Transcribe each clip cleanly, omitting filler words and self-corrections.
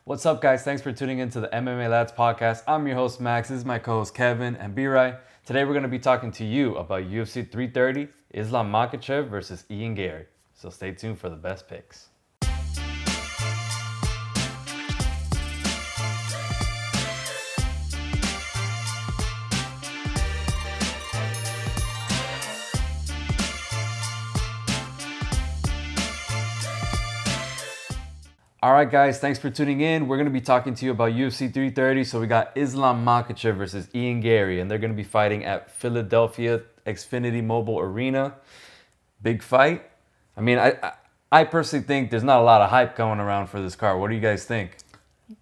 What's up, guys? Thanks for tuning into the MMA LADS podcast. I'm your host, Max. This is my co-host, Kevin and B-Rai. Today, we're going to be talking to you about UFC 330, Islam Makhachev versus Ian Gary. So stay tuned for the best picks. All right, guys, thanks for tuning in. We're going to be talking to you about UFC 330. So we got Islam Makhachev versus Ian Gary, and they're going to be fighting at Philadelphia Xfinity Mobile Arena. Big fight. I mean, I personally think there's not a lot of hype going around for this card. What do you guys think?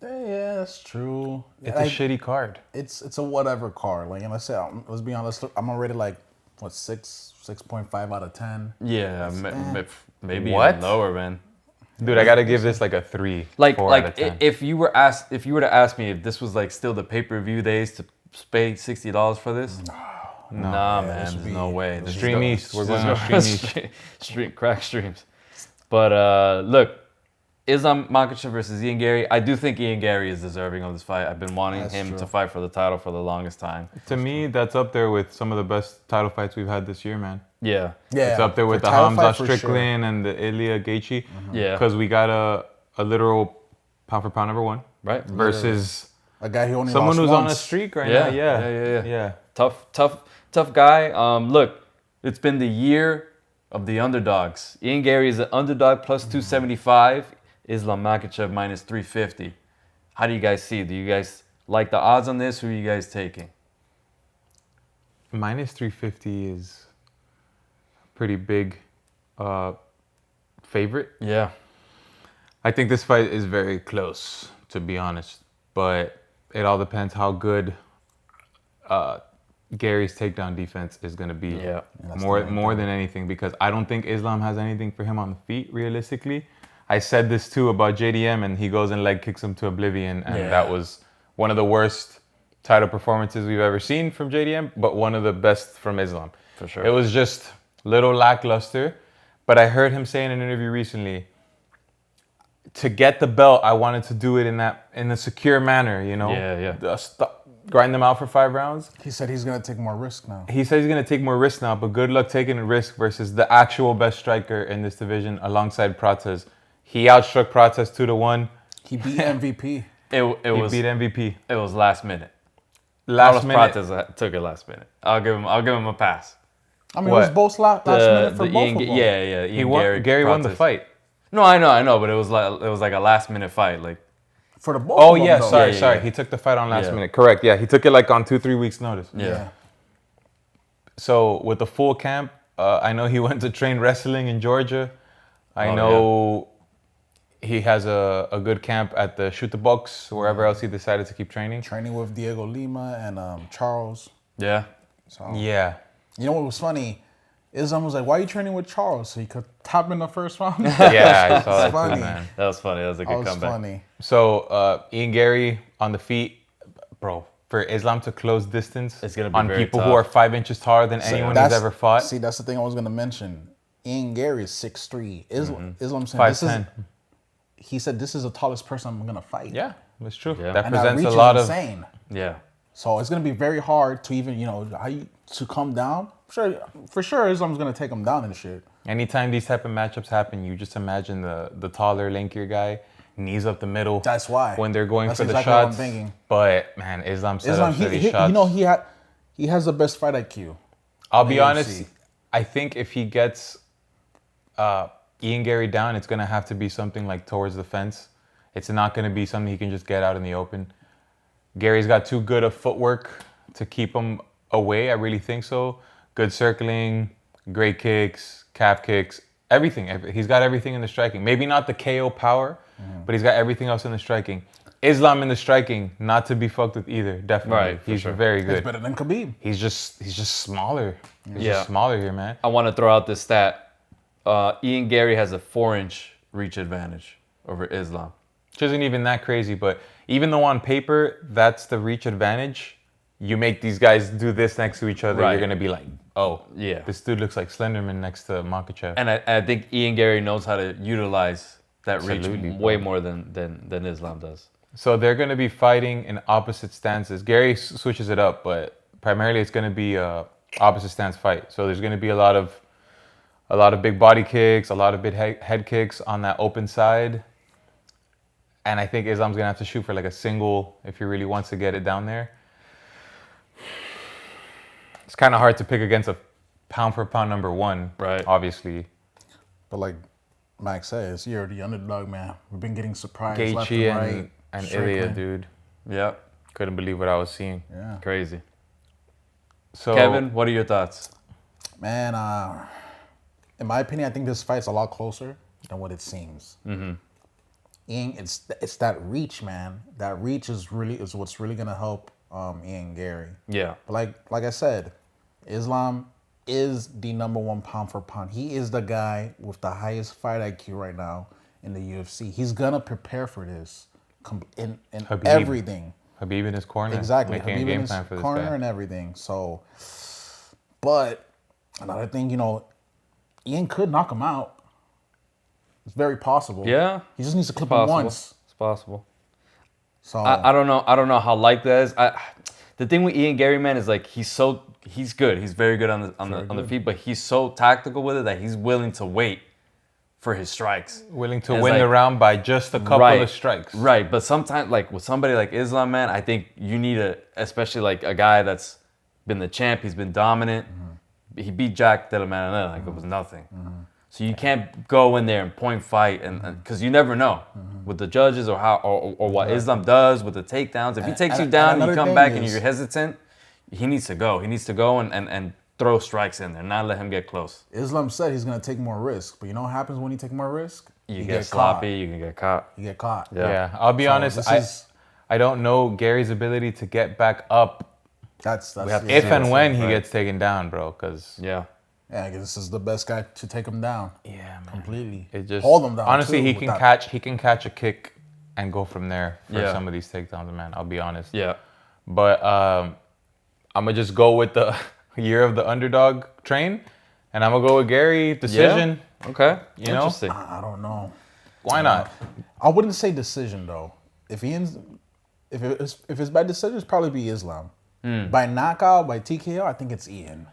Yeah, that's true. It's a shitty card. It's a whatever card. Like, and let's be honest. I'm already like, what, 6.5 out of 10. Yeah, maybe What? even lower, man. Dude, I gotta give this like a 3, Like 4 out of 10. if you were to ask me if this was like still the pay-per-view days to pay $60 for this, nah, man, there's no way. There's Stream no- East. We're there's going no- to Stream East. crack streams. But look, Islam Makhachev versus Ian Gary. I do think Ian Gary is deserving of this fight. I've been wanting That's him true. to fight for the title for the longest time. To me, that's up there with some of the best title fights we've had this year, man. Yeah, Yeah, It's up there with for the title Hamza fight, for sure. Strickland and the Ilya Gaethje. yeah, Because we got a literal pound for pound number one right. versus A guy who only someone lost who's once. on a streak right Yeah, now. yeah. Tough guy. Look, it's been the year of the underdogs. Ian Gary is an underdog plus 275. Islam Makhachev minus 350. How do you guys see? Do you guys like the odds on this? Who are you guys taking? Minus 350 is a pretty big favorite. Yeah, I think this fight is very close, to be honest. But it all depends how good Gary's takedown defense is going to be. Yeah. More than anything, because I don't think Islam has anything for him on the feet, realistically. I said this too about JDM, and he goes and leg kicks him to oblivion, and Yeah. that was one of the worst title performances we've ever seen from JDM, but one of the best from Islam. for sure. It was just a little lackluster, but I heard him say in an interview recently, to get the belt, I wanted to do it in a secure manner, you know? Yeah. Grind them out for 5 rounds. He said he's gonna take more risk now. He says he's going to take more risks now, but good luck taking a risk versus the actual best striker in this division alongside Prates. He outstruck Prates 2-1. He beat MVP. It He was beat MVP. it was last minute. Last Carlos minute. Prates took it last minute. I'll give him a pass. I mean, What? it was both last minute for both of them. Yeah. He Ian won. Gary won the Prates. fight. No, I know, but it was like a last minute fight. Like, For the both Oh of them, yeah, though. sorry. yeah. He took the fight on last Yeah. minute. Correct. Yeah, he took it like on 2-3 weeks notice. yeah. So with the full camp, I know he went to train wrestling in Georgia. I Oh, know he has a good camp at the Shoot the Box, wherever else he decided to keep training. Training with Diego Lima and Charles. Yeah. So Yeah. you know what was funny? Islam was like, "Why are you training with Charles?" So he could top in the first round. Yeah, I saw that funny. too, man. That was funny. That was a That good was comeback. funny. So Ian Gary on the feet, bro. For Islam to close distance It's gonna be on very people tough. who are 5 inches taller than anyone who's That's- ever fought. See, that's the thing I was gonna mention. Ian Gary is 6'3". Islam Mm-hmm. saying this is. 5'10". He said this is the tallest person I'm gonna fight. Yeah, that's true. Yeah. That And that presents reach a lot is of. insane. Yeah. So it's gonna be very hard to even, to come down. For sure, Islam's gonna take him down and shit. Anytime these type of matchups happen, you just imagine the taller, lankier guy, knees up the middle. That's why. When they're going That's for the exactly what I'm shots. thinking. But man, Islam set Islam, up for he, these shots. he has the best fight IQ. I'll be UFC. honest. I think if he gets Ian Gary down, it's gonna have to be something like towards the fence. It's not gonna be something he can just get out in the open. Gary's got too good of footwork to keep him away. I really think so. Good circling, great kicks, calf kicks, everything. He's got everything in the striking. Maybe not the KO power, but he's got everything else in the striking. Islam in the striking, not to be fucked with either. Definitely, Right, for he's sure. very He's good. better than Khabib. He's just smaller. He's Yeah. just smaller here, man. I want to throw out this stat. Ian Gary has a 4-inch reach advantage over Islam. Which isn't even that crazy, but even though on paper that's the reach advantage, you make these guys do this next to each other, Right. you're gonna be like, oh, Yeah. this dude looks like Slenderman next to Makhachev. And I think Ian Gary knows how to utilize that reach Absolutely, way bro. more than Islam does. So they're going to be fighting in opposite stances. Gary switches it up, but primarily it's going to be a opposite stance fight. So there's going to be a lot of big body kicks, a lot of big head kicks on that open side. And I think Islam's going to have to shoot for like a single if he really wants to get it down there. It's kind of hard to pick against a pound for pound number one, Right. obviously. But like Max says, you're the underdog, man. We've been getting surprised left Gaethje and right. and Strickland. Ilya, dude. Yeah, Couldn't believe what I was seeing. Yeah. crazy. So Kevin, what are your thoughts? Man, in my opinion, I think this fight's a lot closer than what it seems. Mm-hmm. Ian, it's that reach, man. That reach is what's really gonna help Ian Gary. Yeah. But like I said, Islam is the number one pound for pound. He is the guy with the highest fight IQ right now in the UFC. He's gonna prepare for this in Khabib. everything. Khabib in his corner. Exactly. Making Khabib a in game his plan for this corner guy. and everything. So, but another thing, Ian could knock him out. It's very possible. Yeah. He just needs to clip him Possible. once. It's possible. So I don't know. I don't know how likely that is. The thing with Ian Gary, man, is like he's good. He's very good on the feet, but he's so tactical with it that he's willing to wait for his strikes. Willing to It's win like- the round by just a couple Right. of strikes. Right, but sometimes, like with somebody like Islam, man, I think you need especially like a guy that's been the champ. He's been dominant. He beat Jack Della Maddalena like it was nothing. So you can't go in there and point fight, and because you never know with the judges or how or what Islam does with the takedowns. If he takes you down and you another come thing back and is- you're hesitant, he needs to go. He needs to go and throw strikes in there, not let him get close. Islam said he's gonna take more risk, but you know what happens when you take more risk? You get sloppy, you can get caught. You get caught. Yeah. Yeah, I'll be So honest. this I don't know Gary's ability to get back up That's have to yeah, if and that's when it, he right. gets taken down, bro. Because Yeah. I guess this is the best guy to take him down yeah, man, completely. it just hold him down. honestly too, he with can that. catch a kick and go from there for Yeah. some of these takedowns, man. I'll be honest. Yeah. But I'm gonna just go with the year of the underdog train, and I'm gonna go with Gary decision. Yeah. Okay. You know? Interesting. I don't know. Why not? I wouldn't say decision though. If it's by decision, it's probably be Islam. By knockout, by TKO, I think it's Ian.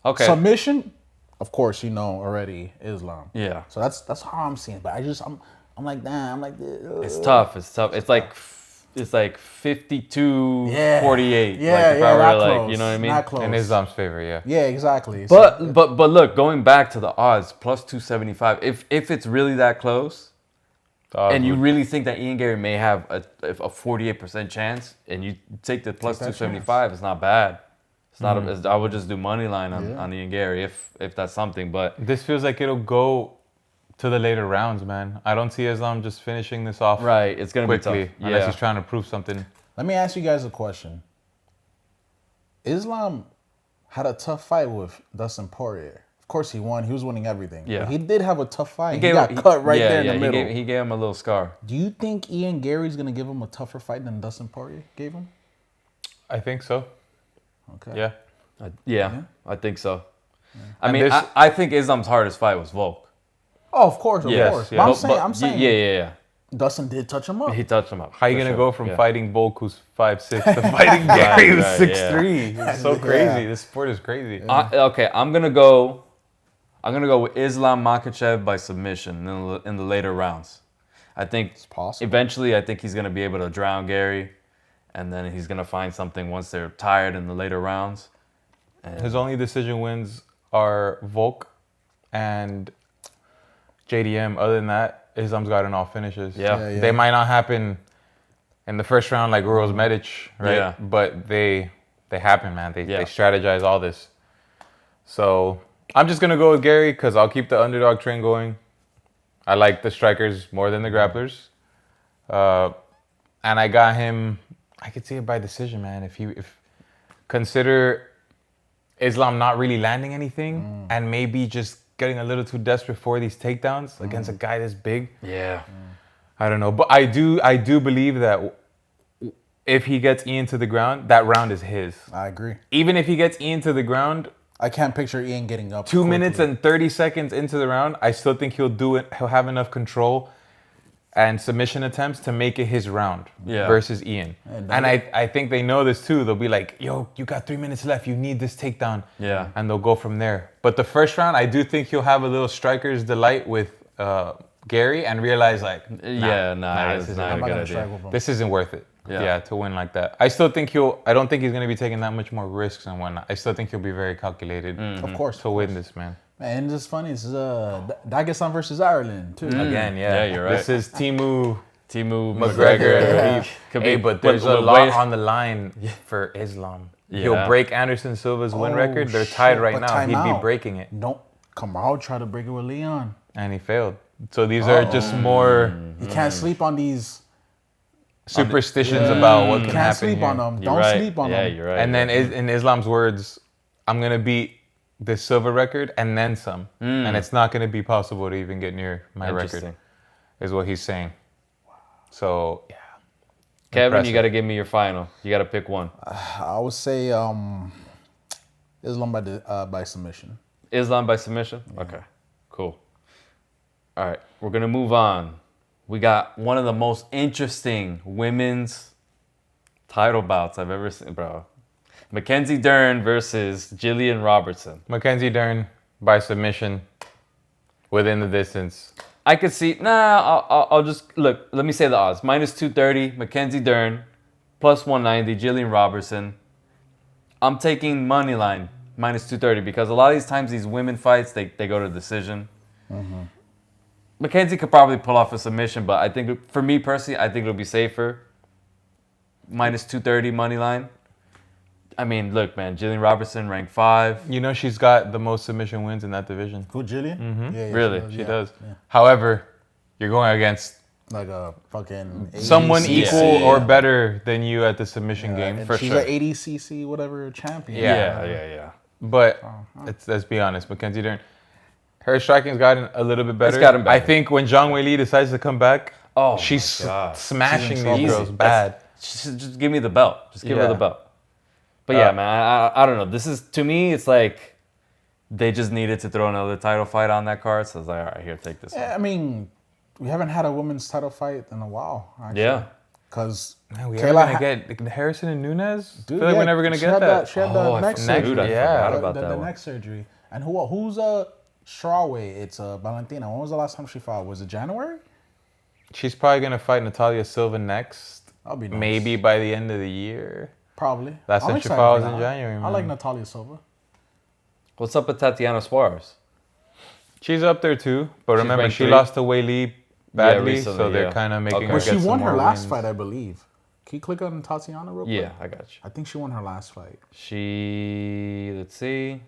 Okay. Submission, of course, already Islam. Yeah. So that's how I'm seeing it. But I'm like, damn, I'm like, It's tough. It's tough. It's like 52, Yeah. 48. Yeah, like if yeah, I were not like, close. you know what I mean? Not close. In Islam's favor, yeah. Yeah, exactly. But look, going back to the odds, plus 275. If it's really that close, The odds and you would- really think that Ian Gary may have a 48% chance, and you take the plus that 275, it's not bad. It's not. I would just do money line on Ian Gary if that's something. But This feels like it'll go to the later rounds, man. I don't see Islam just finishing this off right, it's gonna quickly be tough. unless Yeah. he's trying to prove something. let me ask you guys a question. Islam had a tough fight with Dustin Poirier. Of course, he won. He was winning everything. Yeah. But he did have a tough fight. He gave- got cut right there in the he middle. He gave him a little scar. Do you think Ian Gary's gonna give him a tougher fight than Dustin Poirier gave him? I think so. Okay. Yeah. I think so. I And mean, this- I think Islam's hardest fight was Volk. Oh, of course, of Yes, course. yeah. But I'm saying, yeah. Dustin did touch him up. He touched him up. How you for gonna sure. go from Yeah. fighting Volk, who's 5'6", to fighting Gary, who's right, 6'3"? It's so Yeah. crazy. This sport is crazy. Okay, I'm gonna go with Islam Makhachev by submission in the later rounds. I think possible. eventually, I think he's gonna be able to drown Gary, and then he's gonna find something once they're tired in the later rounds. His only decision wins are Volk and JDM. Other than that, Islam's gotten all finishes. Yeah. Yeah. They might not happen in the first round like Uros Medic, right? Yeah. But they happen, man. They Yeah. strategize all this. So I'm just gonna go with Gary because I'll keep the underdog train going. I like the strikers more than the grapplers, and I got him. I could see it by decision, man. If consider Islam not really landing anything and maybe just getting a little too desperate for these takedowns against a guy this big. Yeah. I don't know, but I do believe that if he gets Ian to the ground, that round is his. I agree. Even if he gets Ian to the ground, I can't picture Ian getting up. 2 quickly. minutes and 30 seconds into the round, I still think he'll do it. He'll have enough control and submission attempts to make it his round versus Ian. And I think they know this too. They'll be like, yo, you got 3 minutes left. You need this takedown. Yeah. And they'll go from there. But the first round, I do think he'll have a little striker's delight with Gary and realize like, it's not a good idea. This isn't worth it. Yeah, to win like that. I still think I don't think he's going to be taking that much more risks and whatnot. I still think he'll be very calculated. Of course. To win this, man. And it's funny, it's Dagestan versus Ireland, too. Again, Yeah, you're right. This is Timu McGregor. Hey, but there's a lot on the line for Islam. Yeah. He'll break Anderson Silva's win record. They're tied right now. He'd be breaking it. No, Kamaru tried to break it with Leon. And he failed. So these are just more You can't sleep on these superstitions about what can can't happen sleep here. on them. You're Don't right. sleep on Yeah, them. you're right. And then in Islam's words, I'm going to beat the Silva record and then some. And it's not going to be possible to even get near my record, Interesting. is what he's saying. So, yeah. Kevin, Impressive. you got to give me your final. You got to pick one. I would say Islam by submission. Islam by submission? Okay, cool. All right, we're going to move on. We got one of the most interesting women's title bouts I've ever seen, bro. Mackenzie Dern versus Jillian Robertson. Mackenzie Dern by submission within the distance. I could see, I'll just, look, let me say the odds. Minus 230, Mackenzie Dern. Plus 190, Jillian Robertson. I'm taking money line, minus 230, because a lot of these times, these women fights, they go to decision. Mackenzie could probably pull off a submission, but I think, for me personally, I think it'll be safer. Minus 230 money line. I mean, look, man, Jillian Robertson, ranked 5. You know she's got the most submission wins in that division. Who, Jillian? Yeah, Really? She does. Yeah. However, you're going against like a fucking someone ADCC. equal or better than you at the submission game, for she's sure. an ADCC whatever champion. Yeah. But let's be honest, Mackenzie Dern, her striking's gotten a little bit better. It's gotten better. I think when Zhang Weili decides to come back, she's smashing She's these girls bad. Just give me the belt. Just give her the belt. But yeah, man, I don't know. This is, to me, it's like they just needed to throw another title fight on that card. So I was like, all right, here, take this one. I mean, we haven't had a women's title fight in a while, actually. Yeah. Because We are going to get Harrison and Nunez? Dude, I feel like we're never going to get that. She had the neck surgery. Dude, I forgot about the that one. neck surgery. And who's strawweight? It's Valentina. When was the last time she fought? Was it January? She's probably going to fight Natalia Silva next. That'll be nice. Maybe by the end of the year. Probably. Last time she fought was in January, I man. like Natalia Silva. What's up with Tatiana Suarez? She's up there too, but remember ranked she 3. lost to Weili badly, recently, so they're yeah. kind of making Okay. her Well, get she some won her more last wins. fight, I believe. Can you click on Tatiana real quick? Yeah, I got you. I think she won her last fight. Let's see.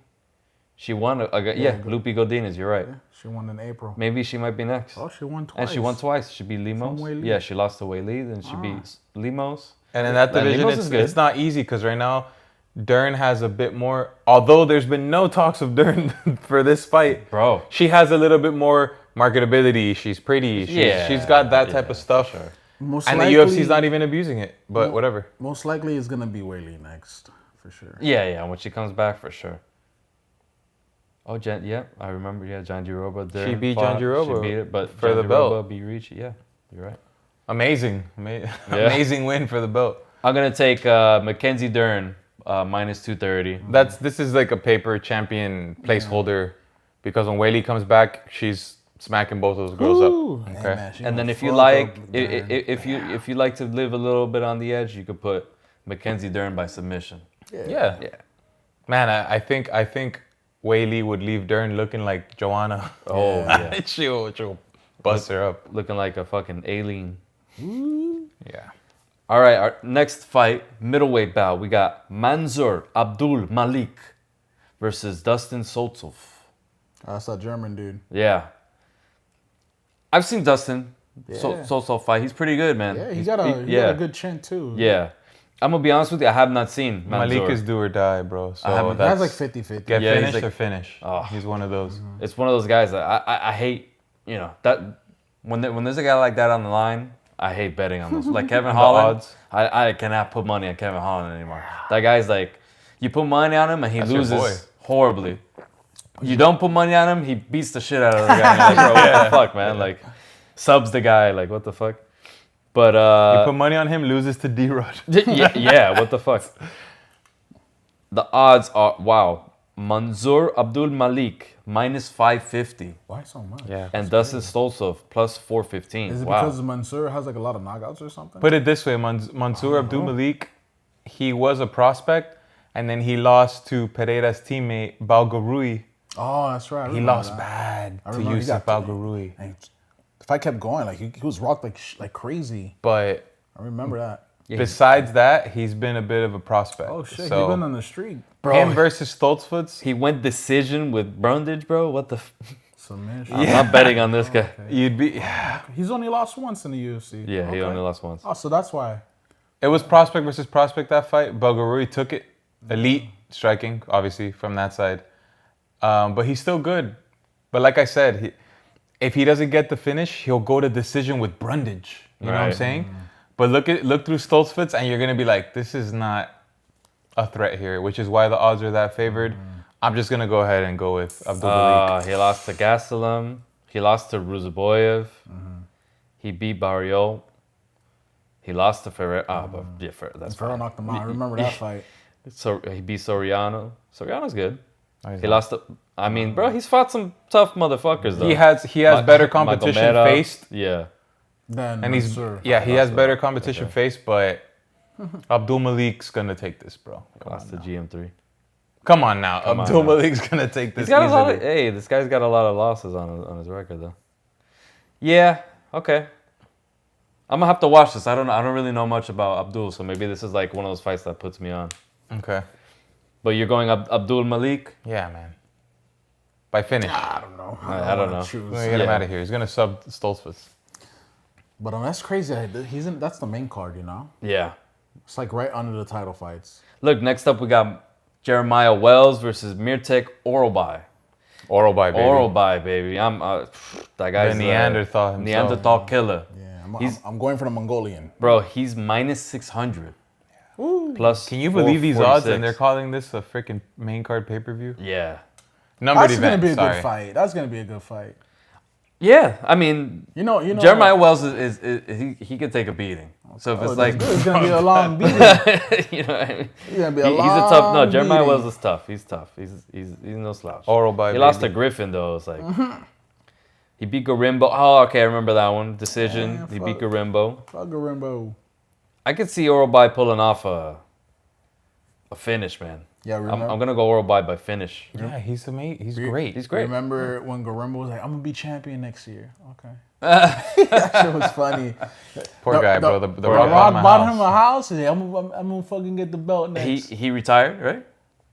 She won. Lupe Godinez, you're right. Yeah, she won in April. Maybe she might be next. Oh, she won twice. And she won twice. She beat Limos. Weili? Yeah, she lost to Weili, then she beat Limos. And in that division, Limos is good. it's not easy because right now, Dern has a bit more. Although there's been no talks of Dern for this fight, Bro. she has a little bit more marketability. She's pretty. She's got that type of stuff. Sure. Most And likely, the UFC's not even abusing it, but whatever. Most likely it's going to be Weili next, for sure. Yeah, when she comes back, for sure. Oh, I remember, John Giroba. She beat John Giroba She beat it, but for John the Giroba belt. beat Ricci. Yeah, you're right. Amazing. Amazing win for the belt. I'm going to take Mackenzie Dern, minus 230. This is like a paper champion placeholder because when Weili comes back, she's smacking both of those girls Ooh. up. Hey, Okay. man, she And then gonna if you fuck like, up Dern. if you like to live a little bit on the edge, you could put Mackenzie Dern by submission. Yeah. Man, I think Weili would leave Dern looking like Joanna. Oh, yeah. she'll bust her up. Looking like a fucking alien. Yeah. All right, our next fight, middleweight bout. We got Mansour Abdul Malik versus Dustin Soltov. That's that German dude. Yeah. I've seen Dustin Soltov fight. He's pretty good, man. Yeah, he got a good chin too. Yeah. I'm going to be honest with you. I have not seen Mansour. Malik is do or die, bro. So haven't- that's That's like 50-50. get Yeah, he's finished like- or finish. Oh. He's one of those. It's one of those guys that I hate, that when there's a guy like that on the line, I hate betting on those. Like Kevin Holland, odds. I cannot put money on Kevin Holland anymore. That guy's like, you put money on him and he That's your boy. loses horribly. You don't put money on him, he beats the shit out of the guy. You're like, bro, what the fuck, man? Like, subs the guy. Like, what the fuck? But You put money on him, loses to D-Rod. yeah, what the fuck? The odds are, wow. Mansour Abdul Malik, minus 550. Why so much? Yeah. And Dustin Stoltzov, plus 415. Is it Wow. because Mansour has like a lot of knockouts or something? Put it this way, Mansour Abdul Malik, he was a prospect, and then he lost to Pereira's teammate, Balgarui. Oh, that's right. I He remember lost that. bad I to remember he Yusuf got- Balgarui. And if I kept going, like he was rocked like crazy. But I remember that. besides that, he's been a bit of a prospect. Oh shit, So he been on the street. him versus Stoltzfus, He went decision with Brundage, bro. What the? Submission. I'm not betting on this guy. you'd be. He's only lost once in the UFC. Yeah, he Okay. only lost once. Oh, so that's why. It was prospect versus prospect that fight. Balgarui took it. Elite striking, obviously, from that side. But he's still good. But like I said, if he doesn't get the finish, he'll go to decision with Brundage. You know what I'm Right. saying? But look through Stoltzfus, and you're gonna be like, this is not a threat here, which is why the odds are that favored. I'm just gonna go ahead and go with Abdul Malik. He lost to Gastelum. He lost to Ruzaboyev. He beat Barriol. He lost to Ferrer. But yeah, that's Ferrell fine. knocked him out. I remember that fight. So he beat Soriano. Soriano's good. Oh, he's He not. lost to. I mean, bro, he's fought some tough motherfuckers though. He has better competition Magomedov, faced, Yeah. Then and he's Mansour. he has better competition faced, but Abdul Malik's gonna take this, bro. Lost to GM3. Come on now, on Abdul now. Malik's gonna take this He's got a lot easily. of. Hey, this guy's got a lot of losses on his record though. Yeah. Okay. I'm gonna have to watch this. I don't really know much about Abdul, so maybe this is like one of those fights that puts me on. Okay. But you're going Abdul Malik. Yeah, man. By finish. I don't know. I don't know. Choose. We're gonna get him Yeah. out of here. He's gonna sub Stoltzfus. But that's crazy. That's the main card, you know. Yeah. It's like right under the title fights. Look, next up we got Jeremiah Wells versus Mirtek Oralbai. Oral by baby. Oralbai, baby. I'm that guy's The Neanderthal himself. Neanderthal killer. Yeah, I'm going for the Mongolian. Bro, he's minus 600. Plus. Can you believe these odds? 446. And they're calling this a freaking main card pay per view. Yeah. Numbered That's gonna event. be a Sorry. good fight. That's gonna be a good fight. Yeah, I mean, You know. Jeremiah Wells is he could take a beating. So if it's like, it's gonna be a long beating. you know, what I mean? It's gonna be a He's a long tough. No, Jeremiah beating. Wells is tough. He's tough. He's no slouch. Oral by He lost to baby. Griffin though. It's like he beat Garimbo. Oh, okay, I remember that one. Decision. Yeah, he beat fuck. Garimbo. Fuck Garimbo. I could see Oralbai pulling off a finish, man. Yeah, I'm remember. gonna go Oralbai by finish. Yeah, he's amazing. He's great. He's great. Remember when Garimbo was like, "I'm gonna be champion next year." Okay. That shit was funny. Poor guy, bro. The Poor rock guy. Rock bottom of bought him house. a house. And I'm gonna fucking get the belt next. He retired, right?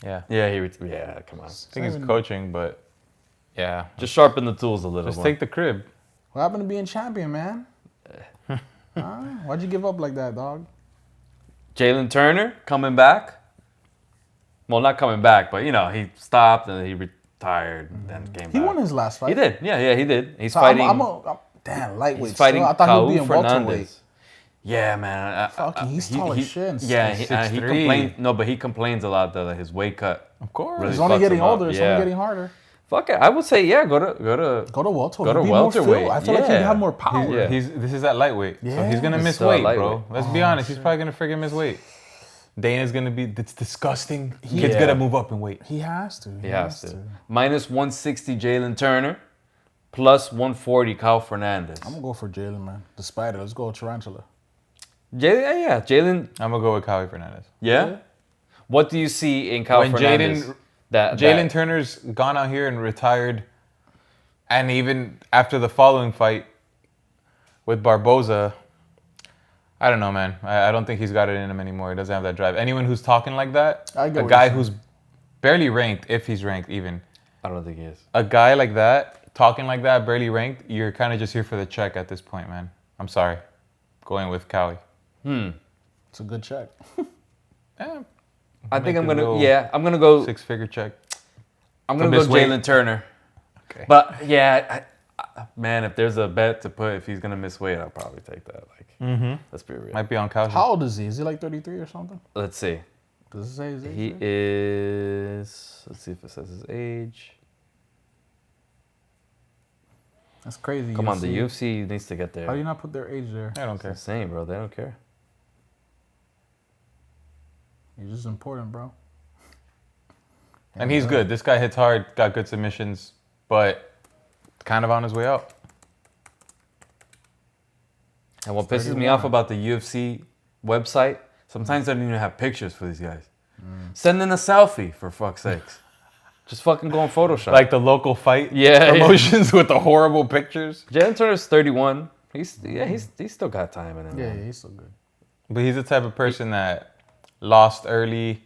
Yeah. Yeah, yeah. Come on, I think he's coaching, but yeah. just sharpen the tools a little Just more. take the crib. What happened to being champion, man? Huh? Why'd you give up like that, dog? Jalen Turner coming back. Well, not coming back, but you know he stopped and he retired and then came He back. won his last fight. He did. Yeah, he did. He's So fighting. damn, lightweight. He's fighting still. I thought Caul he'd be in welterweight. Fernandez. Yeah, man. Fucking, he's tall as shit and Yeah, he 6'3". complains. No, but he complains a lot that his weight cut. Of course. Really He's only fucks getting him up. older. It's Yeah. only getting harder. Fuck it. I would say Go go to to welterweight. Go to Be more welterweight. filled. I feel like he'd Yeah. have more power. Yeah. This is at lightweight. So Yeah. he's gonna This miss is still weight, at bro. lightweight. Let's be honest. He's probably gonna friggin' miss weight. Dana's gonna be. It's disgusting. Kid's Yeah. gonna move up in weight. He has to. He has to. Minus 160 Jalen Turner, plus 140 Caul Fernandez. I'm gonna go for Jalen, man. The spider. Let's go Tarantula. Yeah, Jalen. I'm gonna go with Caul Fernandez. Yeah. What do you see in Caul When Fernandez? Jalen Turner's gone out here and retired, and even after the following fight with Barboza, I don't know, man. I don't think he's got it in him anymore. He doesn't have that drive. Anyone who's talking like that, I get a what guy you're who's barely ranked, if he's ranked even, I don't think he is. a guy like that, talking like that, barely ranked, you're kind of just here for the check at this point, man. I'm sorry. Going with Cowie. It's a good check. Yeah, I think Make I'm a gonna. little Yeah, I'm gonna go. six-figure check. I'm gonna to go miss weight. Jalen Turner. Okay. But yeah, man, if there's a bet to put if he's gonna miss weight, I'll probably take that. Like, let's be real. Might be on couch. How old is he? Is he like 33 or something? Let's see. Does it say his age? He there? is. Let's see if it says his age. That's crazy. Come on, the UFC needs to get there. How do you not put their age there? I don't care. It's insane, bro. They don't care. You're just important, bro. And he's good. This guy hits hard, got good submissions, but kind of on his way out. And what pisses me off about the UFC website, sometimes they don't even have pictures for these guys. Send in a selfie, for fuck's sakes. Just fucking go on Photoshop. Like the local fight Yeah, promotions with the horrible pictures. Jalen Turner's 31. He's still got time in him. Yeah, man. he's so good. But he's the type of person that lost early.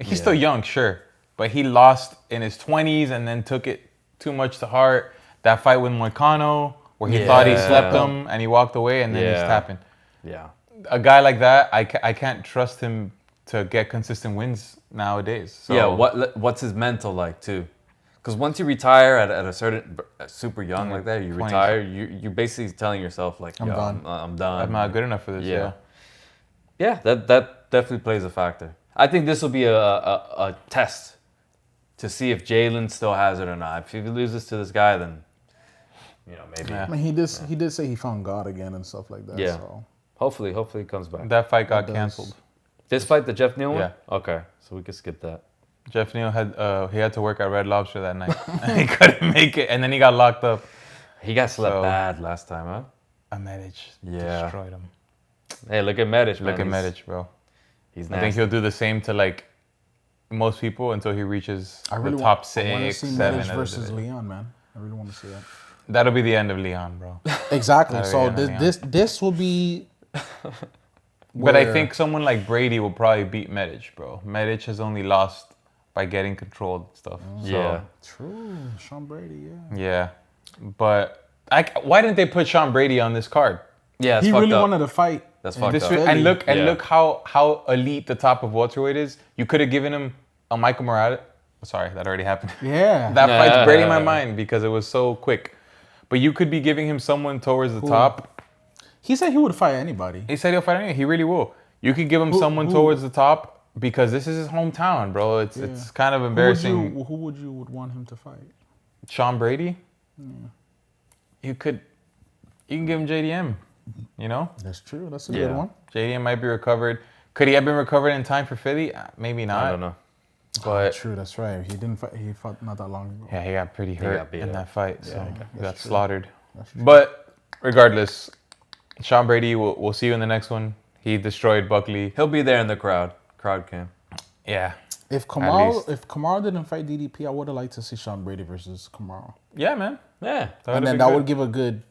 He's still young, sure. But he lost in his 20s and then took it too much to heart. That fight with Moicano, where he thought he slept him and he walked away and then he's tapping. Yeah. A guy like that, I can't trust him to get consistent wins nowadays. So, Yeah, what's his mental like too? Because once you retire at a certain super young like that, you 20s. retire. You're basically telling yourself like, I'm done. I'm done. I'm not good enough for this. Yeah. Yeah, that definitely plays a factor. I think this will be a test to see if Jalen still has it or not. If he loses to this guy, then maybe. Yeah. I mean, he did say he found God again and stuff like that. Yeah. So. Hopefully he comes back. That fight got That does. canceled. This fight, the Jeff Neal one? Yeah. Okay, so we can skip that. Jeff Neal had to work at Red Lobster that night. And he couldn't make it, and then he got locked up. He got slept So- bad last time, huh? Medic Yeah. destroyed him. Hey, look at Medic, man. Look at Medic, bro. He's I nasty. think he'll do the same to like most people until he reaches I really the top want 6, to see 7 Medic of the versus division. Leon, man. I really want to see that. That'll be the end of Leon, bro. Exactly. That'll So be the end of this will be. But I where- think someone like Brady will probably beat Medic, bro. Medic has only lost by getting controlled stuff. So, Yeah. True, Sean Brady. Yeah. yeah. But why didn't they put Sean Brady on this card? Yeah, it's He fucked really up. wanted to fight. That's in fucked This up. Philly. and look Yeah. look how elite the top of welterweight is. You could have given him a Michael Morales. Sorry, that already happened. Yeah. That Nah. fight's breaking my mind because it was so quick. But you could be giving him someone towards the top. He said he would fight anybody. He said he'll fight anyone. He really will. You could give him someone towards the top because this is his hometown, bro. It's kind of embarrassing. Who would you want him to fight? Sean Brady. You can give him JDM. You know, That's true. That's a Yeah. good one. JDM might be recovered. Could he have been recovered in time for Philly? Maybe not. I don't know. But True. That's right. He didn't fight. He fought not that long ago. yeah, he got pretty hurt got beat in up. that fight. So he got true. slaughtered. That's true. But regardless, Sean Brady, we'll see you in the next one. He destroyed Buckley. He'll be there in the crowd cam. Yeah. If least. Kamaru didn't fight DDP, I would have liked to see Sean Brady versus Kamaru. Yeah, man. Yeah, And then that would give a good,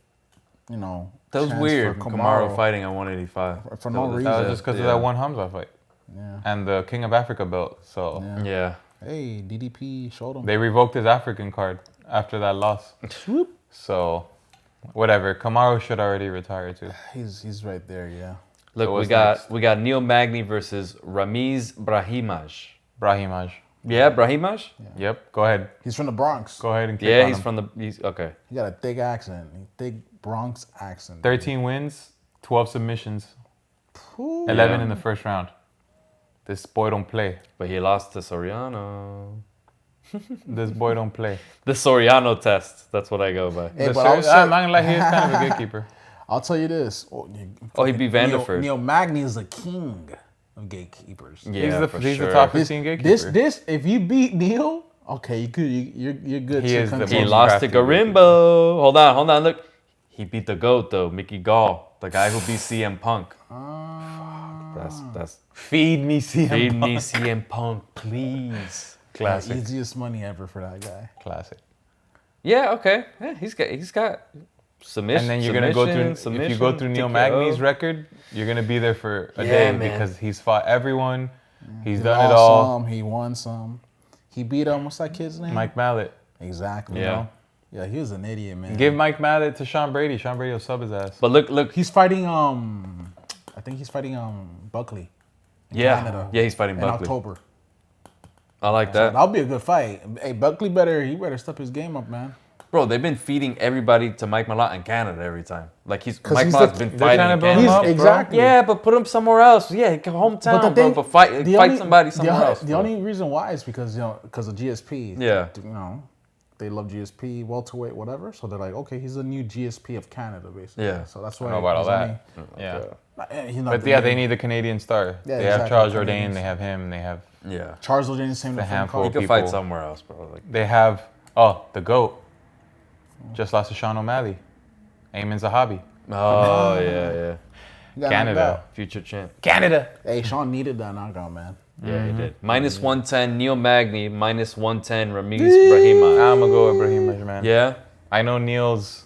that was chance weird. for Kamaru fighting at 185 For no That was- reason. That was just because of that one Hamza fight Yeah. and the King of Africa belt. So Yeah. Yeah. Hey, DDP showed him. they revoked his African card after that loss. Swoop. So whatever. Kamaru should already retire too. He's right there. Yeah. Look, So we what's got next? we got Neil Magny versus Ramiz Brahimaj. Brahimaj. Yeah, Brahimaj. Yep. Go ahead. He's from the Bronx. Go ahead and kick Yeah, on he's him. from the. He's okay. He got a thick accent. Thick Bronx accent. 13 wins, 12 submissions, Ooh. 11 Yeah. in the first round. This boy don't play. But he lost to Soriano. This boy don't play. The Soriano test. That's what I go by. Hey, The but Sor- I'll say- I'm not gonna lie, he is kind of a gatekeeper. I'll tell you this. Oh, he beat Vanderford. Neil Magny is the king of gatekeepers. Yeah, he's the top 15 gatekeeper. This, if you beat Neil, okay, you're good. He to is the continue. He most lost to crafty Garimbo. Hold on. Look, he beat the GOAT though, Mickey Gall, the guy who beat CM Punk. That's Feed me, CM feed Punk. me CM Punk, please. Classic. Easiest money ever for that guy. Classic. Yeah, okay. Yeah, he's got submission. And then you're gonna go through. If you go through Neil Magny's record, you're gonna be there for a day man. because he's fought everyone. He's He done it lost all. Some, he won some. He beat what's that kid's name? Mike Mallet. Exactly. Yeah. Yeah, he was an idiot, man. Give Mike Mallet to Sean Brady. Sean Brady will sub his ass. But look, He's fighting I think he's fighting Buckley. In Canada yeah, he's fighting in Buckley. October. I like that. That'll be a good fight. Hey, Buckley better step his game up, man. Bro, they've been feeding everybody to Mike Malott in Canada every time. Like Mike he's Malott's the- been they're fighting trying in to build him Canada. up, bro. Exactly. Yeah, but put him somewhere else. Yeah, hometown, bro. But fight somebody somewhere else. The bro. only reason why is because of GSP. Yeah. they love GSP, welterweight, whatever. So they're like, okay, he's a new GSP of Canada, basically. Yeah. So that's I why don't know about all he's that. Yeah. only, he's not But the yeah, new- they need the Canadian star. Yeah, they have exactly, Charles Canadian Jourdain. They star. have him. They have Yeah. Charles Jourdain, same The with handful. He He could people. fight somewhere else, bro. Like, They have the GOAT. Just lost to Sean O'Malley. Ayman Zahabi. oh yeah. Canada. Future champ. Canada. Hey, Sean needed that knockout, man. Yeah, he did. Minus 110, Neil Magny. Minus 110, Ramiz Brahima. I'm gonna go with Brahim, man. Yeah? I know Neil's.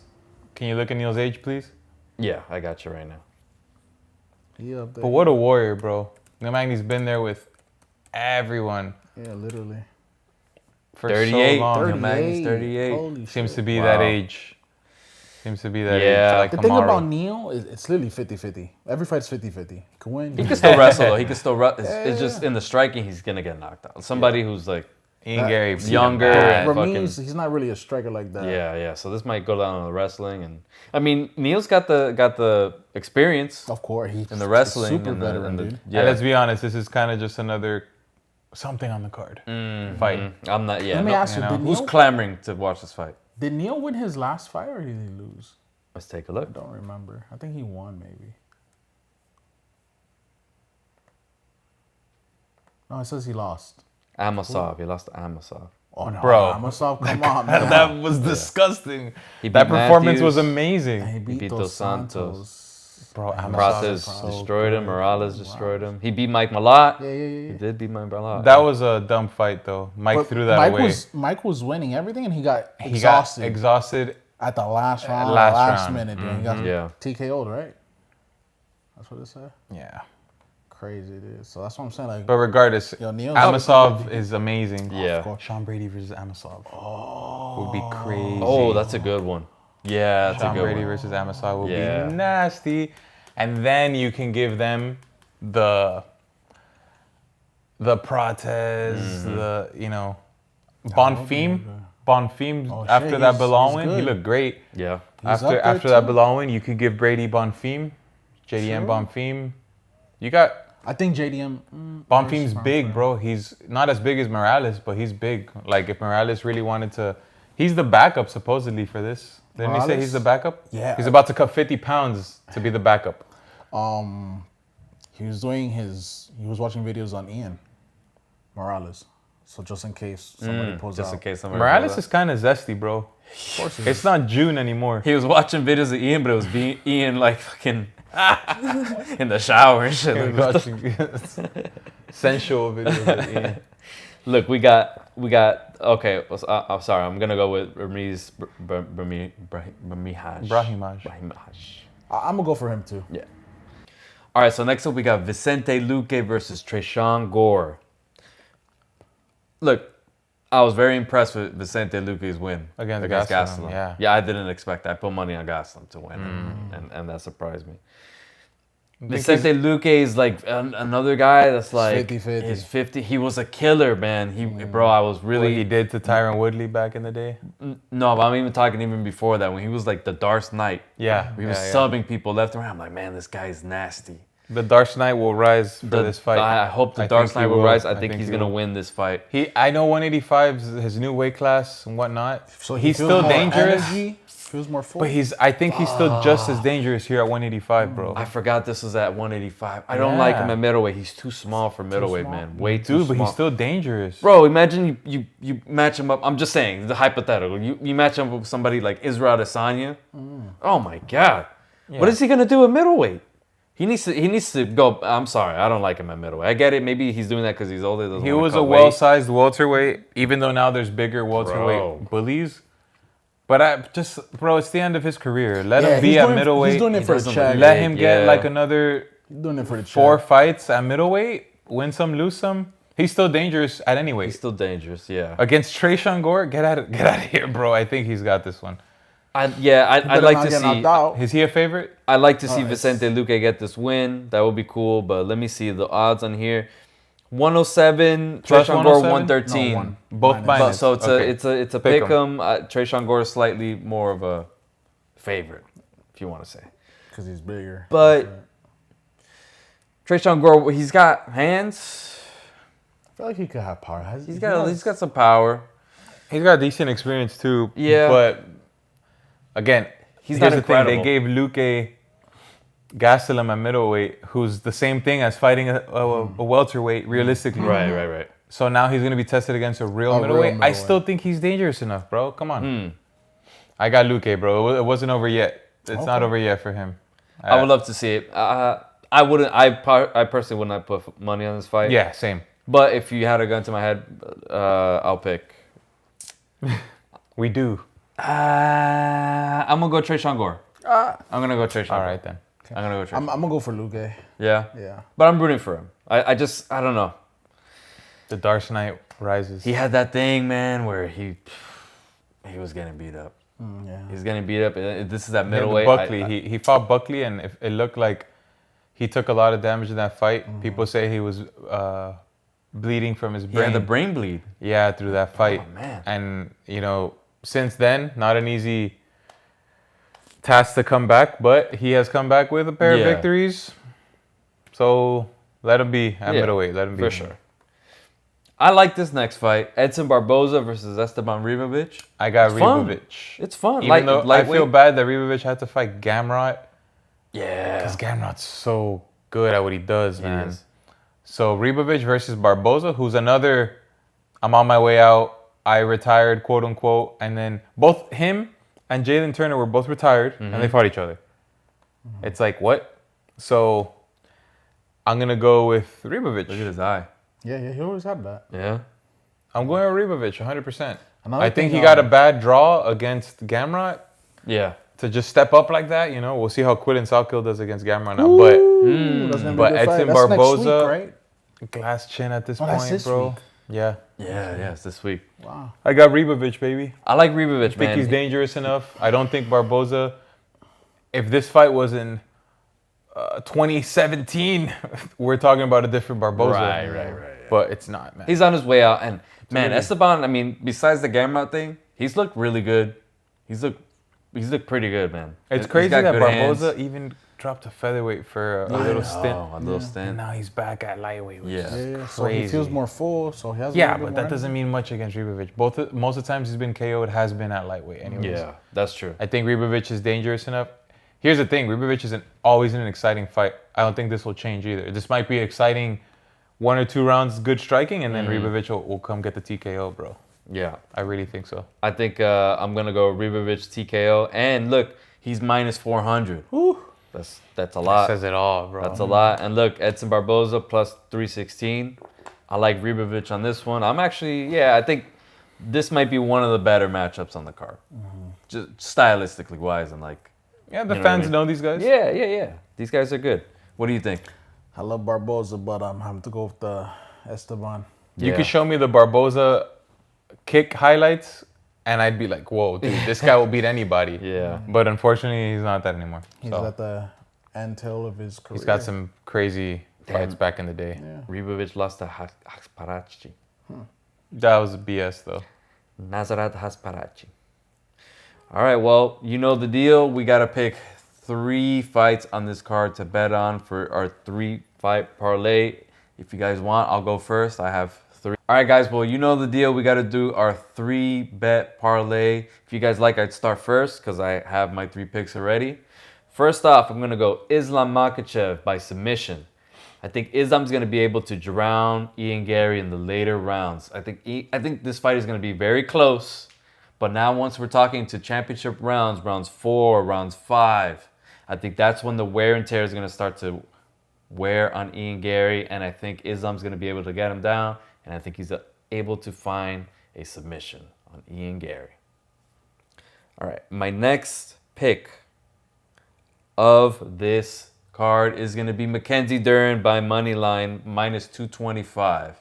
Can you look at Neil's age, please? Yeah, I got you right now. He up there. But what a warrior, bro. Neil Magny's been there with everyone Yeah, literally. for 38. so long. Neil Magny's 38. Holy Seems shit. to be Wow. that age. Seems to be that Yeah. age. Like The thing Kamaru. about Neil is it's literally 50-50. Every fight's 50-50. He can win. He can still wrestle, though. He can still wrestle. It's just in the striking, he's going to get knocked out. Somebody who's like, Ian Gary, younger bad. and Ramiz, he's not really a striker like that. yeah. So this might go down on the wrestling. And I mean, Neil's got the experience Of course, he's in the wrestling. super and veteran, dude. yeah. And let's be honest, this is kind of just another something on the card fight. I'm not, yeah. Let me no- ask you, you know. did Who's Neil, clamoring to watch this fight? did Neil win his last fight or did he lose? Let's take a look. I don't remember. I think he won, maybe. No, it says he lost. Amasov. He lost to Amasov. Oh no, Bro. Amasov, come on, man. That was disgusting. He That beat performance was Matthews. amazing. He beat beat Dos Dos Santos. Santos. Bro, Prates so destroyed him. good. Morales destroyed him. He beat Mike Malott. Yeah. He did beat Mike Malott. That was a dumb fight, though. Mike But threw that Mike away. Mike was winning everything, and he got He exhausted got exhausted. at the last round, last last round. minute. Dude. He got Yeah. TKO'd, right? That's what it said. Yeah. Crazy, dude. So that's what I'm saying. Like, But regardless, Yo, Neil- Amasov is amazing. Yeah. course. Sean Brady versus Amasov. Would be crazy. Oh, that's a good one. Yeah, that's Sean a good Brady one. versus Amasov would Yeah. be nasty. And then you can give them the Prates, the, Bonfim. Bonfim, Oh, shit, after that he's Belal win, he good. looked great. Yeah. He's up there After that too. Belal win, you could give Brady Bonfim, JDM Sure. Bonfim. You got I think JDM. Bonfim's big, bro. He's not as big as Morales, but he's big. Like if Morales really wanted to, he's the backup supposedly for this. Didn't he say Morales? he's the backup? Yeah. He's about to cut 50 pounds to be the backup. He was watching videos on Ian Morales. So just in case somebody pulls Just out. in case somebody. Morales is kind of zesty, bro. Of course he It's not June anymore. He was watching videos of Ian, but it was Ian like fucking in the shower and shit. Like, what the- Sensual videos of Ian. Look, we got. Okay, I'm sorry. I'm gonna go with Ramiz Brahimaj. Brahimaj. I'm gonna go for him too. Yeah. All right. So next up, we got Vicente Luque versus Treshawn Gore. Look, I was very impressed with Vicente Luque's win Against Gastelum, yeah. Yeah, I didn't expect that. I put money on Gastelum to win, and that surprised me. Vicente Luque is like another guy that's like 50-50. He's 50. He was a killer, man. Bro, I was What really he did to Tyron Woodley back in the day. no, but I'm even talking even before that when he was like the Darth Knight. Yeah. He was subbing people left and right. I'm like, man, this guy's nasty. The Dark Knight will rise for this fight. I hope the I Darth think he Knight will will. rise. I I think think he's he gonna will. win this fight. I know 185 is his new weight class and whatnot. So he's feels still more dangerous. energy, feels more full. But I think he's still just as dangerous here at 185, bro. I forgot this was at 185. I don't like him Yeah. at middleweight. He's too small for middleweight, small? man. Way too Dude, but small. he's still dangerous. Bro, imagine you match him up. I'm just saying, the hypothetical. You match him up with somebody like Israel Adesanya. Oh my God. What is he gonna do at middleweight? He needs to go. I'm sorry, I don't like him at middleweight. I get it. Maybe he's doing that because he's older. Doesn't He wanna was cut a weight. well-sized welterweight, even though now there's bigger welterweight Bro. bullies. But bro, it's the end of his career. Let Yeah, him be he's at doing- middleweight. He's doing it for the doesn't check. Let him get Yeah. like another He's doing it for the check. 4 fights at middleweight, win some, lose some. He's still dangerous at any weight. He's still dangerous. Yeah. Against Treshawn Gore, get out of here, bro. I think he's got this one. I'd Better like not to get see. knocked out. Is he a favorite? I'd like to see it's- Vicente Luque get this win. That would be cool. But let me see the odds on here. 107. Plus Treshawn Gore 107? 113. No, one. Both Minus. But, minus. so it's a Pick pick 'em. Treshawn Gore is slightly more of a favorite, if you want to say. Because he's bigger. But Treshawn Gore, he's got hands. I feel like he could have power. He's got some power. He's got decent experience too. Yeah. But again, He's here's not the thing. They incredible. gave Luque Gastelum at middleweight, who's the same thing as fighting a welterweight, realistically. Right. So now he's going to be tested against a real A real middleweight. I middleweight. still think he's dangerous enough, bro. Come on. I got Luque, bro. It wasn't over yet. It's not Okay. over yet for him. I would love to see it. I wouldn't. I personally would not put money on this fight. Yeah, same. But if you had a gun to my head, I'll pick. We do. I'm gonna go Trayshawn Gore. I'm gonna go Trayshawn. All Gore. right, then. I'm gonna go Trayshawn. I'm gonna go for Luque. Yeah. Yeah. But I'm rooting for him. I don't know. The Dark Knight rises. He had that thing, man, where he was getting beat up. Yeah. He's getting beat up. This is that Yeah, middleweight. Buckley. He fought Buckley, and it looked like he took a lot of damage in that fight. People say he was bleeding from his He brain. had the brain bleed. Yeah, through that fight. Oh, man. And, since then, not an easy task to come back, but he has come back with a pair of Yeah. victories. So let him be at Yeah, middleweight. Let him be. for sure. I like this next fight. Edson Barboza versus Esteban Ribovic. I got It's fun. Ribovic. It's fun. Even though I lightweight. feel bad that Ribovic had to fight Gamrot, Yeah. because Gamrot's so good at what he does, man. is. So Ribovic versus Barboza, who's another, I'm on my way out, I retired, quote unquote. And then both him and Jalen Turner were both retired, and they fought each other. It's like, what? So I'm going to go with Ribovic. Look at his eye. Yeah, he always had that. Yeah. I'm going with Ribovic, 100%. Another I think thing, he got a bad draw against Gamrot Yeah. to just step up like that. We'll see how Quillen Salkill does against Gamrot now. But Ooh, that's gonna be but a good fight. Edson That's next Barboza- week, right? glass chin at this Oh, point, that's this bro. week. Yeah. Yeah, it's this week. Wow. I got Ribovic, baby. I like Ribovic, I think man. he's dangerous enough. I don't think Barboza. If this fight was in 2017, we're talking about a different Barboza. Right. But it's not, man. He's on his way out. And, man, really- Esteban, I mean, besides the Gamrot thing, he's looked really good. He's looked pretty good, man. It's He's crazy got that good Barboza hands. even dropped a featherweight for a I little know, stint. a little And stint. now he's back at lightweight. Which Yeah. is Yeah, so he crazy. feels more full, so he has. a Yeah, little bit but more that doesn't mean much against Ribovic. Most of the times he's been KO'd has been at lightweight anyways. Yeah, that's true. I think Ribovic is dangerous enough. Here's the thing, Ribovic isn't always in an exciting fight. I don't think this will change either. This might be exciting 1 or 2 rounds, good striking, and then Ribovic will come get the TKO, bro. Yeah. I really think so. I think I'm going to go Ribovic TKO. And, look, he's minus 400. Whew. That's a lot. Says it all, bro. That's a lot. And look, Edson Barboza plus 316. I like Ribovic on this one. I think this might be one of the better matchups on the card. Just stylistically wise and like. Yeah, the You know what I fans mean? know these guys. Yeah. These guys are good. What do you think? I love Barboza, but I'm having to go with the Esteban. You Yeah. could show me the Barboza kick highlights, and I'd be like, whoa, dude, this guy will beat anybody. Yeah. But unfortunately, he's not that anymore. He's So, at the end tail of his career. he's got some crazy fights back in the day. Yeah. Ribovic lost to Hasparachi. That was BS, though. Nazarat Hasparachi. All right, well, you know the deal. We got to pick 3 fights on this card to bet on for our 3-fight parlay. If you guys want, I'll go first. I have 3. All right, guys, well, you know the deal. We got to do our 3-bet parlay. If you guys like, I'd start first because I have my 3 picks already. First off, I'm going to go Islam Makhachev by submission. I think Islam's going to be able to drown Ian Gary in the later rounds. I think this fight is going to be very close. But now once we're talking to championship rounds, rounds 4, rounds 5, I think that's when the wear and tear is going to start to wear on Ian Gary. And I think Islam's going to be able to get him down. And I think he's able to find a submission on Ian Gary. All right, my next pick of this card is going to be Mackenzie Dern by money line minus 225.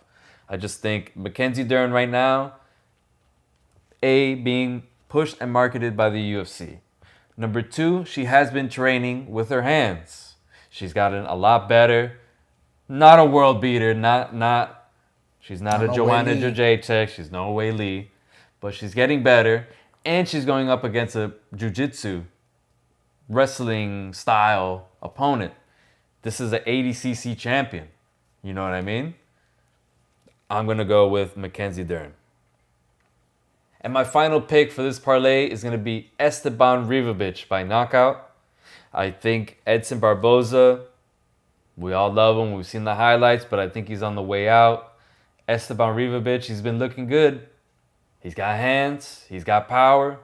I just think Mackenzie Dern right now, being pushed and marketed by the UFC. Number 2, she has been training with her hands. She's gotten a lot better. Not a world beater. She's not a Joanna Jędrzejczyk. She's no Wei Li. But she's getting better. And she's going up against a jiu-jitsu wrestling style opponent. This is an 80cc champion. You know what I mean? I'm going to go with Mackenzie Dern. And my final pick for this parlay is going to be Esteban Rivovic by knockout. I think Edson Barboza, we all love him. We've seen the highlights, but I think he's on the way out. Esteban Rivovic, he's been looking good. He's got hands. He's got power.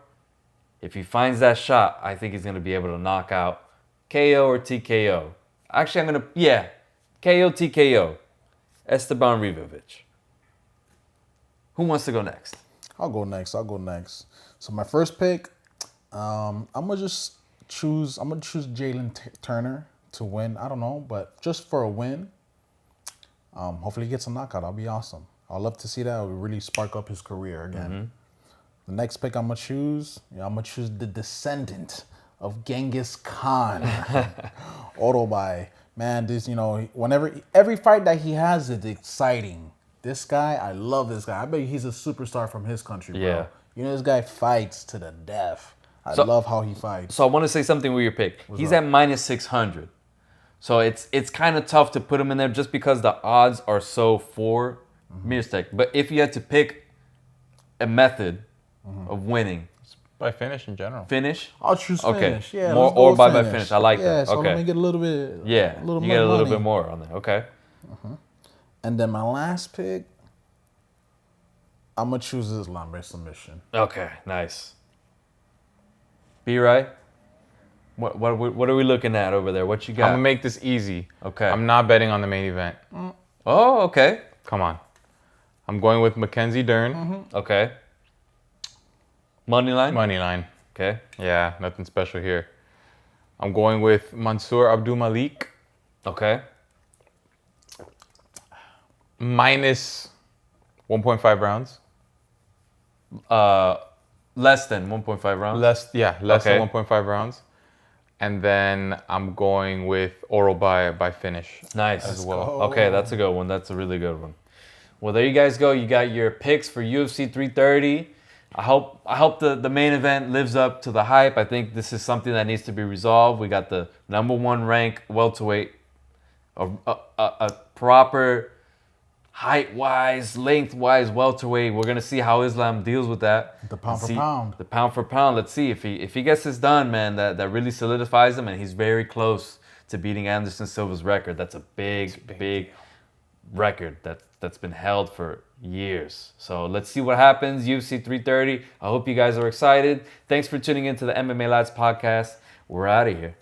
If he finds that shot, I think he's going to be able to knock out KO or TKO. Actually, I'm going to, KO, TKO. Esteban Rivovic. Who wants to go next? I'll go next. So my first pick, I'm gonna choose Jalen Turner to win. I don't know, but just for a win. Hopefully he gets a knockout. That'll be awesome. I'd love to see that. It would really spark up his career again. Mm-hmm. The next pick I'm gonna choose the descendant of Genghis Khan, Orobai. Man, this every fight that he has is exciting. This guy, I love this guy. I bet he's a superstar from his country, bro. Yeah. This guy fights to the death. I love how he fights. So I want to say something with your pick. He's at minus 600. So it's kind of tough to put him in there just because the odds are so for Mirstek. But if you had to pick a method of winning. By finish in general. Finish? I'll choose finish. Okay. Yeah, more or by finish. I like that. So okay. let me get a little bit. Yeah. You get a little bit more on there. Okay. And then my last pick, I'm gonna choose Islam by submission. Okay. Nice. B-Right? What are we looking at over there? What you got? I'm gonna make this easy. Okay. I'm not betting on the main event. Oh, okay. Come on. I'm going with Mackenzie Dern. Okay. Money line? Money line. Okay. Yeah, nothing special here. I'm going with Mansour Abdul Malik. Okay. Minus 1.5 rounds. Less than 1.5 rounds? Less than 1.5 rounds. And then I'm going with oral by finish. Nice. As well. Okay, that's a good one. That's a really good one. Well, there you guys go. You got your picks for UFC 330. I hope the main event lives up to the hype. I think this is something that needs to be resolved. We got the number 1 rank welterweight, a proper height-wise, length-wise welterweight. We're gonna see how Islam deals with that. The pound for pound. The pound for pound. Let's see if he gets this done, man. That really solidifies him, and he's very close to beating Anderson Silva's record. That's a big record that's been held for years. So let's see what happens. UFC 330. I hope you guys are excited. Thanks for tuning into the MMA LADS podcast. We're out of here.